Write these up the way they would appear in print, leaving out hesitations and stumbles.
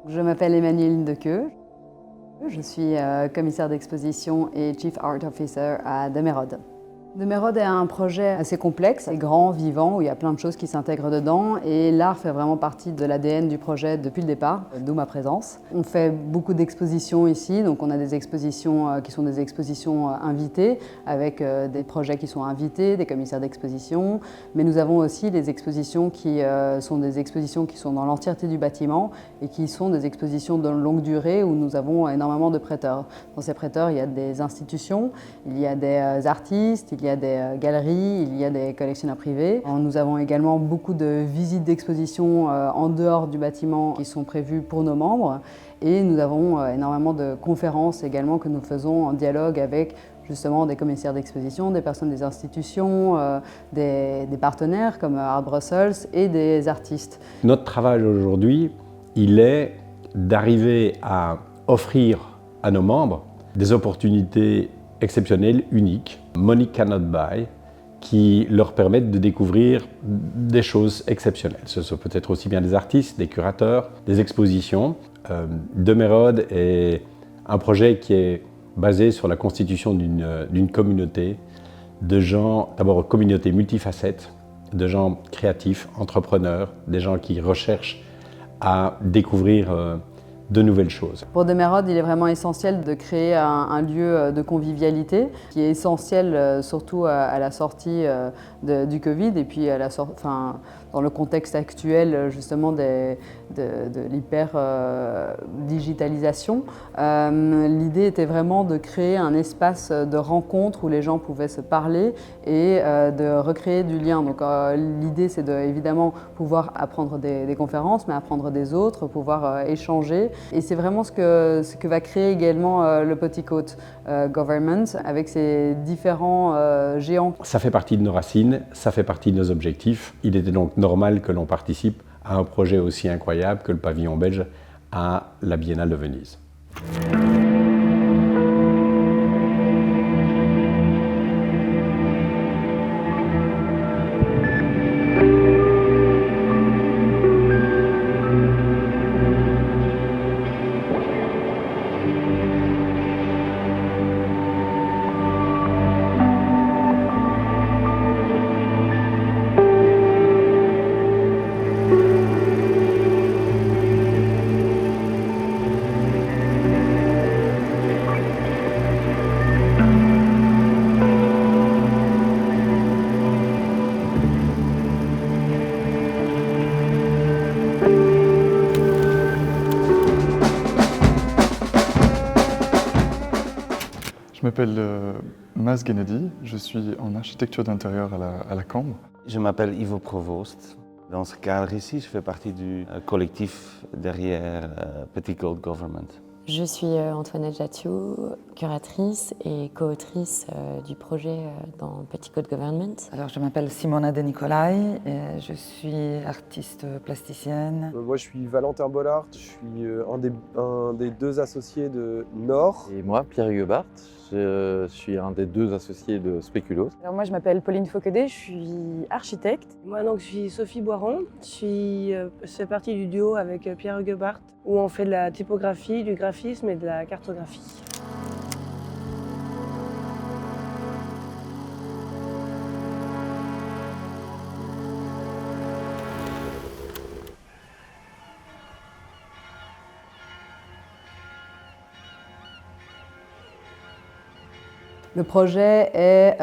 Je m'appelle Emmanuelle Dequeux. Je suis commissaire d'exposition et Chief Art Officer à Demerode. Demerode est un projet assez complexe, et grand, vivant, où il y a plein de choses qui s'intègrent dedans et l'art fait vraiment partie de l'ADN du projet depuis le départ, d'où ma présence. On fait beaucoup d'expositions ici, donc on a des expositions qui sont des expositions invitées, avec des projets qui sont invités, des commissaires d'exposition, mais nous avons aussi des expositions qui sont dans l'entièreté du bâtiment et qui sont des expositions de longue durée où nous avons énormément de prêteurs. Dans ces prêteurs, il y a des institutions, il y a des artistes, il y a des galeries, il y a des collectionneurs privés. Nous avons également beaucoup de visites d'exposition en dehors du bâtiment qui sont prévues pour nos membres. Et nous avons énormément de conférences également que nous faisons en dialogue avec justement des commissaires d'exposition, des personnes des institutions, des partenaires comme Art Brussels et des artistes. Notre travail aujourd'hui, il est d'arriver à offrir à nos membres des opportunités exceptionnelles, uniques, money cannot buy, qui leur permettent de découvrir des choses exceptionnelles. Ce sont peut-être aussi bien des artistes, des curateurs, des expositions. Demerode est un projet qui est basé sur la constitution d'une communauté de gens, d'abord une communauté multifacette, de gens créatifs, entrepreneurs, des gens qui recherchent à découvrir de nouvelles choses. Pour Demerode, il est vraiment essentiel de créer un lieu de convivialité qui est essentiel surtout à la sortie du Covid et puis dans le contexte actuel justement de l'hyper-digitalisation. L'idée était vraiment de créer un espace de rencontre où les gens pouvaient se parler et de recréer du lien. Donc l'idée c'est évidemment pouvoir apprendre des conférences, mais apprendre des autres, pouvoir échanger. Et c'est vraiment ce que va créer également le Petticoat Government avec ses différents géants. Ça fait partie de nos racines, ça fait partie de nos objectifs. Il était donc normal que l'on participe à un projet aussi incroyable que le pavillon belge à la Biennale de Venise. Je m'appelle Mas Gennady, je suis en architecture d'intérieur à la Cambre. Je m'appelle Ivo Provoost. Dans ce cadre ici, je fais partie du collectif derrière Petticoat Government. Je suis Antoinette Jathiou, curatrice et co-autrice du projet dans Petticoat Government. Alors, je m'appelle Simona De Nicolai, et je suis artiste plasticienne. Moi, je suis Valentin Bollard, je suis un des deux associés de Nord. Et moi, Pierre Huguebart, je suis un des deux associés de Spéculoos. Alors moi, je m'appelle Pauline Fauquedet, je suis architecte. Moi, donc, je suis Sophie Boiron, je fais partie du duo avec Pierre Huguebart, où on fait de la typographie, du graphisme et de la cartographie. Le projet est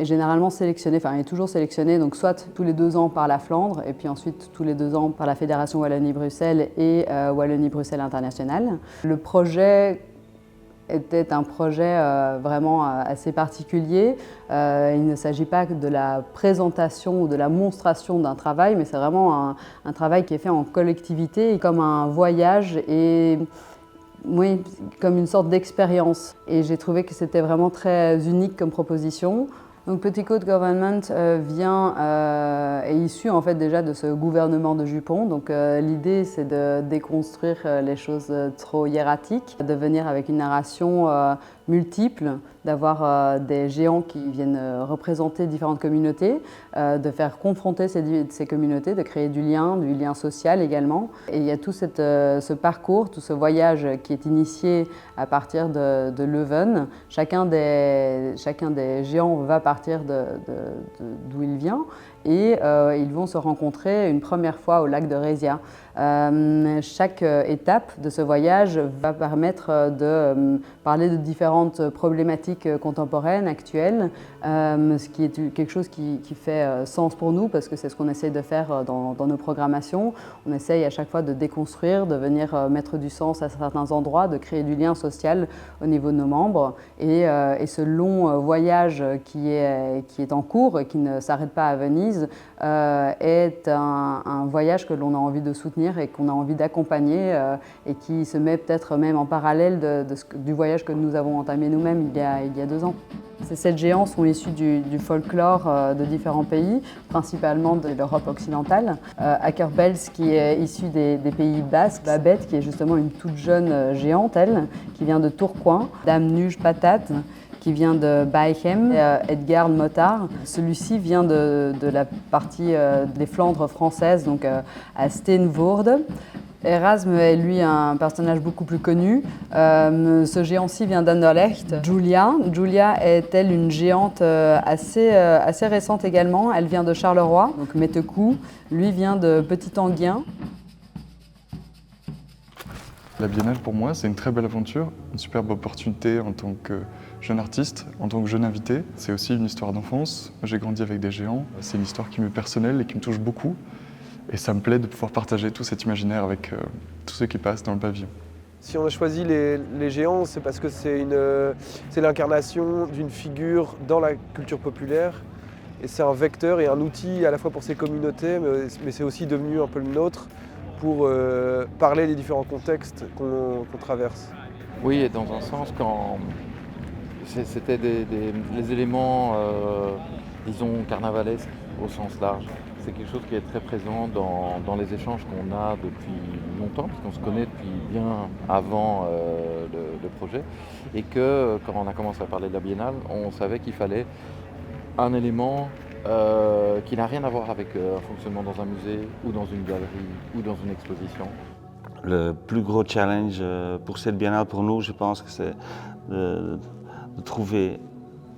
généralement sélectionné, est toujours sélectionné, donc soit tous les 2 ans par la Flandre et puis ensuite tous les 2 ans par la Fédération Wallonie-Bruxelles et Wallonie-Bruxelles International. Le projet était un projet vraiment assez particulier. Il ne s'agit pas de la présentation ou de la monstration d'un travail, mais c'est vraiment un travail qui est fait en collectivité, comme un voyage et oui, comme une sorte d'expérience. Et j'ai trouvé que c'était vraiment très unique comme proposition. Donc Petticoat Government est issu en fait déjà de ce gouvernement de jupons. Donc l'idée c'est de déconstruire les choses trop hiératiques, de venir avec une narration multiples, d'avoir des géants qui viennent représenter différentes communautés, de faire confronter ces communautés, de créer du lien social également. Et il y a tout ce parcours, tout ce voyage qui est initié à partir de Leuven. Chacun des géants va partir d'où il vient et ils vont se rencontrer une première fois au lac de Resia. Chaque étape de ce voyage va permettre de parler de différentes problématiques contemporaines, actuelles, ce qui est quelque chose qui fait sens pour nous parce que c'est ce qu'on essaye de faire dans nos programmations. On essaye à chaque fois de déconstruire, de venir mettre du sens à certains endroits, de créer du lien social au niveau de nos membres. Et ce long voyage qui est en cours et qui ne s'arrête pas à Venise est un voyage que l'on a envie de soutenir et qu'on a envie d'accompagner et qui se met peut-être même en parallèle du voyage que nous avons entamé nous-mêmes il y a 2 ans. Ces 7 géants sont issus du folklore de différents pays, principalement de l'Europe occidentale. Akkerbels qui est issu des Pays basques, Babette qui est justement une toute jeune géante, elle, qui vient de Tourcoing, Dame Nuge Patate qui vient de Baichem, Edgar Motard. Celui-ci vient de la partie des Flandres françaises, donc à Steenvoorde. Erasme est lui un personnage beaucoup plus connu. Ce géant-ci vient d'Anderlecht. Julia est-elle une géante assez récente également. Elle vient de Charleroi, donc Métecou. Lui vient de Petit-Anguien. La Biennale pour moi c'est une très belle aventure, une superbe opportunité en tant que jeune artiste, en tant que jeune invité. C'est aussi une histoire d'enfance. J'ai grandi avec des géants. C'est une histoire qui m'est personnelle et qui me touche beaucoup. Et ça me plaît de pouvoir partager tout cet imaginaire avec tous ceux qui passent dans le pavillon. Si on a choisi les géants, c'est parce que c'est l'incarnation d'une figure dans la culture populaire. Et c'est un vecteur et un outil à la fois pour ces communautés, mais c'est aussi devenu un peu le nôtre pour parler des différents contextes qu'on traverse. Oui, et dans un sens, quand c'était les éléments, disons, carnavalesques au sens large. C'est quelque chose qui est très présent dans les échanges qu'on a depuis longtemps, puisqu'on se connaît depuis bien avant le projet. Et que quand on a commencé à parler de la Biennale, on savait qu'il fallait un élément qui n'a rien à voir avec un fonctionnement dans un musée ou dans une galerie ou dans une exposition. Le plus gros challenge pour cette biennale pour nous, je pense que c'est de trouver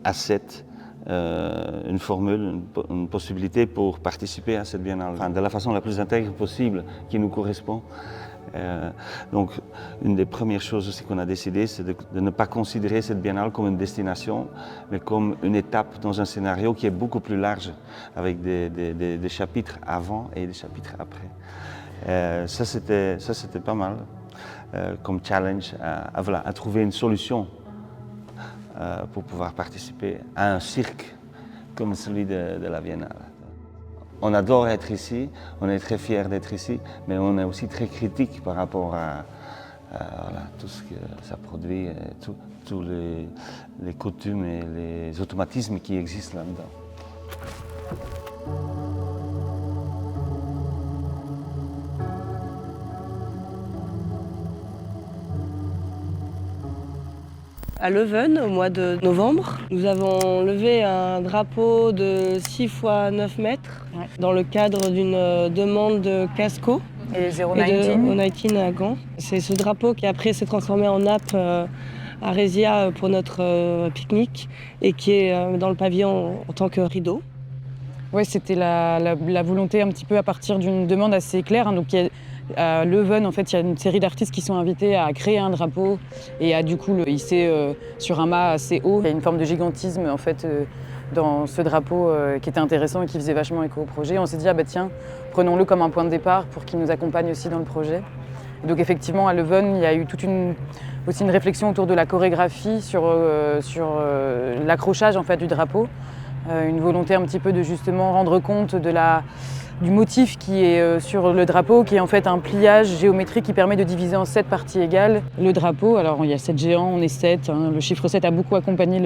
à 7 une formule, une possibilité pour participer à cette biennale, enfin, de la façon la plus intègre possible qui nous correspond. Donc, une des premières choses aussi qu'on a décidé, c'est de ne pas considérer cette biennale comme une destination, mais comme une étape dans un scénario qui est beaucoup plus large, avec des chapitres avant et des chapitres après. Ça, c'était pas mal comme challenge à trouver une solution pour pouvoir participer à un cirque comme celui de la Biennale. On adore être ici, on est très fiers d'être ici, mais on est aussi très critique par rapport à tout ce que ça produit, tous les coutumes et les automatismes qui existent là-dedans. À Leuven, au mois de novembre, nous avons levé un drapeau de 6 x 9 mètres dans le cadre d'une demande de Casco Et et de O19 à Gand. C'est ce drapeau qui après s'est transformé en nappe à Resia pour notre pique-nique et qui est dans le pavillon en tant que rideau. Ouais, c'était la volonté un petit peu à partir d'une demande assez claire. Donc, à Leuven, en fait, il y a une série d'artistes qui sont invités à créer un drapeau et à du coup le hisser sur un mât assez haut. Il y a une forme de gigantisme en fait dans ce drapeau qui était intéressant et qui faisait vachement écho au projet. On s'est dit, ah bah tiens, prenons-le comme un point de départ pour qu'il nous accompagne aussi dans le projet. Et donc effectivement, à Leuven, il y a eu aussi une réflexion autour de la chorégraphie sur l'accrochage en fait, du drapeau. Une volonté un petit peu de justement rendre compte du motif qui est sur le drapeau, qui est en fait un pliage géométrique qui permet de diviser en 7 parties égales. Le drapeau, alors il y a 7 géants, on est 7. Le chiffre 7 a beaucoup accompagné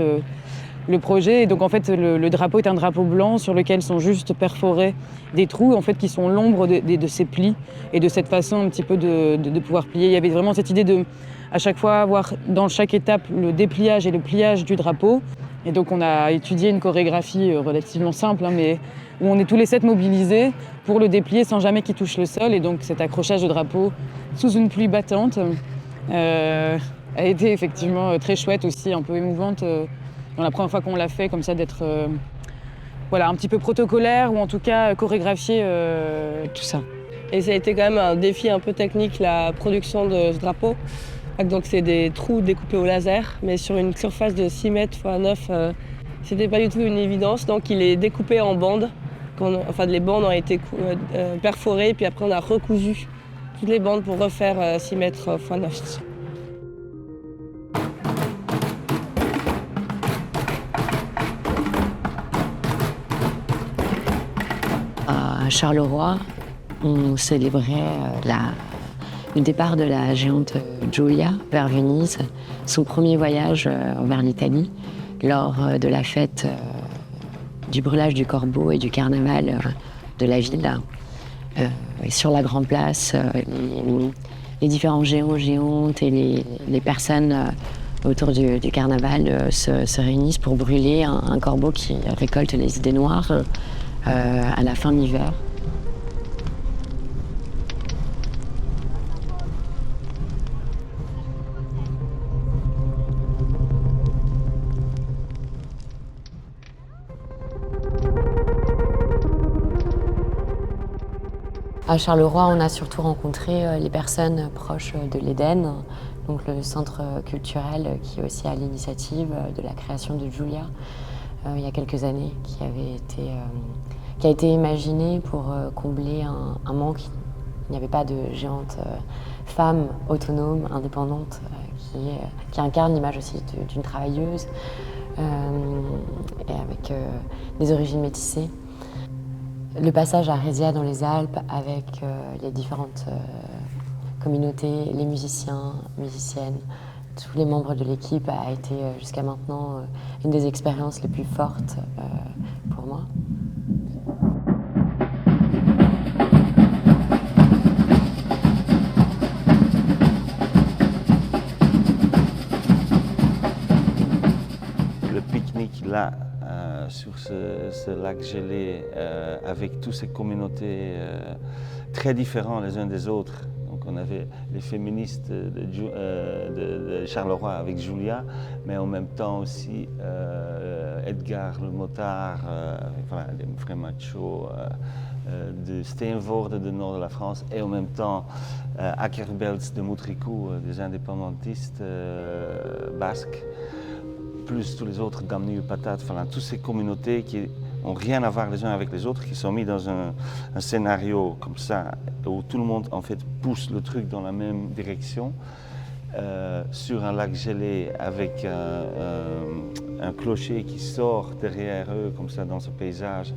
le projet. Et donc en fait, le drapeau est un drapeau blanc sur lequel sont juste perforés des trous en fait, qui sont l'ombre de ces plis et de cette façon un petit peu de pouvoir plier. Il y avait vraiment cette idée de, à chaque fois, avoir dans chaque étape le dépliage et le pliage du drapeau. Et donc on a étudié une chorégraphie relativement simple, hein, mais où on est tous les 7 mobilisés pour le déplier sans jamais qu'il touche le sol. Et donc cet accrochage de drapeau sous une pluie battante a été effectivement très chouette aussi, un peu émouvante. Dans la première fois qu'on l'a fait, comme ça, d'être voilà, un petit peu protocolaire ou en tout cas chorégraphier tout ça. Et ça a été quand même un défi un peu technique, la production de ce drapeau. Donc c'est des trous découpés au laser, mais sur une surface de 6 mètres x 9, c'était pas du tout une évidence. Donc il est découpé en bandes. Enfin, les bandes ont été perforées, puis après on a recousu toutes les bandes pour refaire 6 mètres x 9. À Charleroi, on célébrait le départ de la géante Giulia vers Venise, son premier voyage vers l'Italie, lors de la fête du brûlage du corbeau et du carnaval de la ville. Et sur la Grande Place, les différents géants, géantes et les personnes autour du carnaval se réunissent pour brûler un corbeau qui récolte les idées noires à la fin de l'hiver. À Charleroi, on a surtout rencontré les personnes proches de l'Éden, donc le centre culturel qui est aussi à l'initiative de la création de Giulia il y a quelques années, qui a été imaginé pour combler un manque. Il n'y avait pas de géante femme autonome, indépendante, qui incarne l'image aussi d'une travailleuse et avec des origines métissées. Le passage à Hérésia dans les Alpes avec les différentes communautés, les musiciens, musiciennes, tous les membres de l'équipe a été jusqu'à maintenant une des expériences les plus fortes pour moi. Le pique-nique là, sur ce lac gelé, avec toutes ces communautés très différentes les uns des autres. Donc on avait les féministes de Charleroi avec Giulia, mais en même temps aussi Edgar le motard, voilà, les vrais machos de Steenvoorde, du nord de la France, et en même temps Akkerbelts de Moutricou, des indépendantistes basques, plus tous les autres Damnu Patate, enfin, toutes ces communautés qui n'ont rien à voir les uns avec les autres, qui sont mis dans un scénario comme ça, où tout le monde en fait pousse le truc dans la même direction, sur un lac gelé avec un clocher qui sort derrière eux, comme ça dans ce paysage,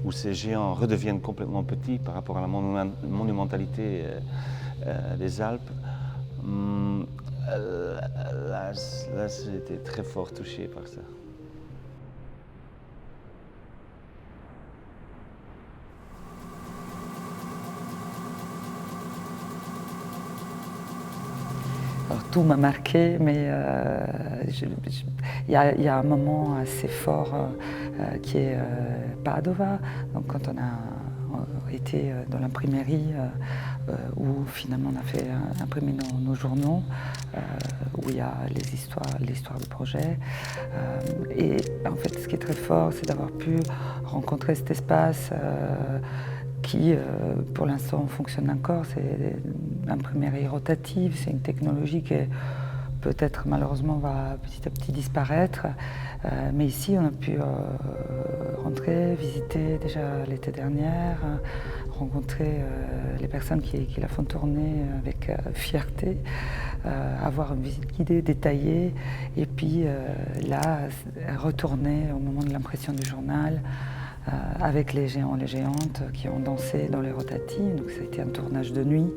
où ces géants redeviennent complètement petits par rapport à la monumentalité des Alpes. Là j'ai été très fort touché par ça. Alors, tout m'a marqué, mais il y a un moment assez fort qui est Padova. Donc, quand on a été dans l'imprimerie où finalement on a fait imprimer nos journaux, où il y a l'histoire du projet. Et en fait, ce qui est très fort, c'est d'avoir pu rencontrer cet espace qui, pour l'instant, fonctionne encore. C'est l'imprimerie rotative, c'est une technologie qui peut-être malheureusement va petit à petit disparaître. Mais ici, on a pu rentrer, visiter déjà l'été dernier, rencontrer les personnes qui la font tourner avec fierté, avoir une visite guidée, détaillée, et puis là, retourner au moment de l'impression du journal, avec les géants, les géantes qui ont dansé dans les rotatives. Donc ça a été un tournage de nuit.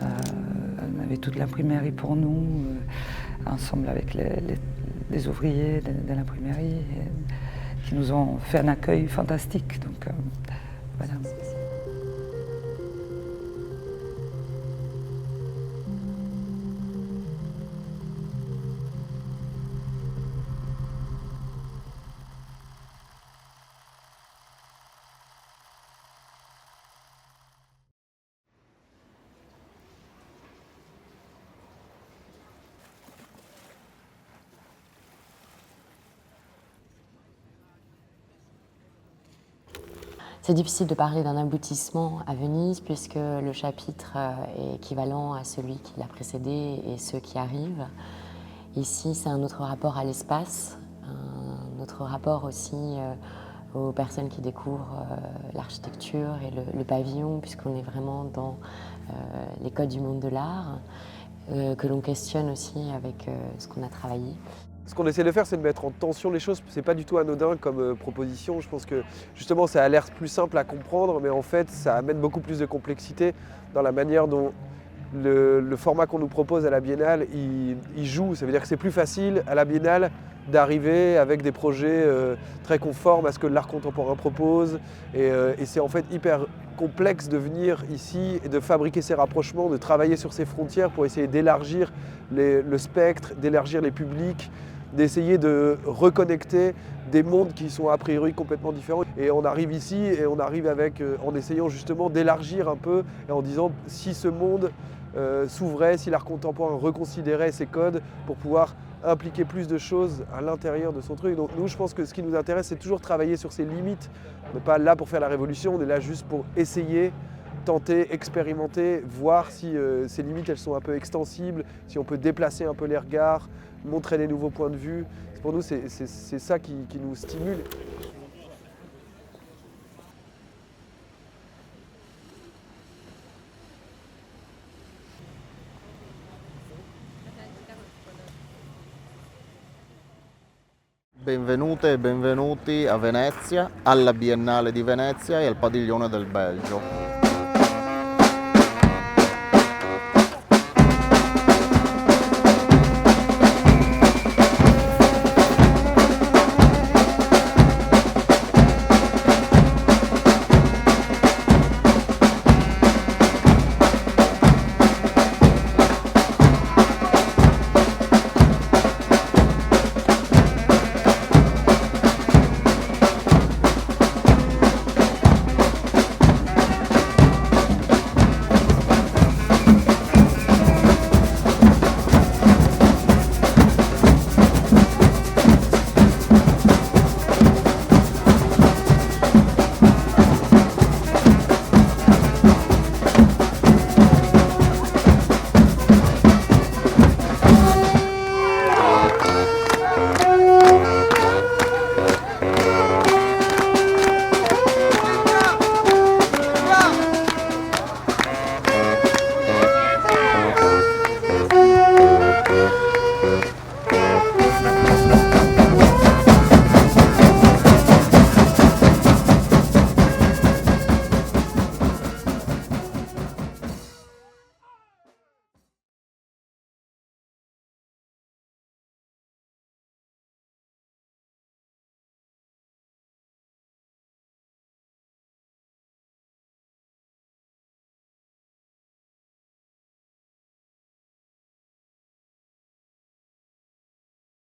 On avait toute l'imprimerie pour nous, ensemble avec des ouvriers de l'imprimerie qui nous ont fait un accueil fantastique. Donc, voilà. C'est difficile de parler d'un aboutissement à Venise puisque le chapitre est équivalent à celui qui l'a précédé et ceux qui arrivent. Ici, c'est un autre rapport à l'espace, un autre rapport aussi aux personnes qui découvrent l'architecture et le pavillon, puisqu'on est vraiment dans les codes du monde de l'art, que l'on questionne aussi avec ce qu'on a travaillé. Ce qu'on essaie de faire, c'est de mettre en tension les choses. C'est pas du tout anodin comme proposition. Je pense que justement, ça a l'air plus simple à comprendre, mais en fait, ça amène beaucoup plus de complexité dans la manière dont le format qu'on nous propose à la Biennale, il joue. Ça veut dire que c'est plus facile à la Biennale d'arriver avec des projets très conformes à ce que l'art contemporain propose. Et c'est en fait hyper complexe de venir ici et de fabriquer ces rapprochements, de travailler sur ces frontières pour essayer d'élargir le spectre, d'élargir les publics, d'essayer de reconnecter des mondes qui sont a priori complètement différents. Et on arrive ici et on arrive en essayant justement d'élargir un peu et en disant si ce monde s'ouvrait, si l'art contemporain reconsidérait ses codes pour pouvoir impliquer plus de choses à l'intérieur de son truc. Donc nous, je pense que ce qui nous intéresse, c'est toujours travailler sur ses limites. On n'est pas là pour faire la révolution, on est là juste pour essayer, tenter, expérimenter, voir si ces limites elles sont un peu extensibles, si on peut déplacer un peu les regards, montrer des nouveaux points de vue. Pour nous, c'est ça qui nous stimule. Benvenute e benvenuti a Venezia, alla Biennale di Venezia e al Padiglione del Belgio.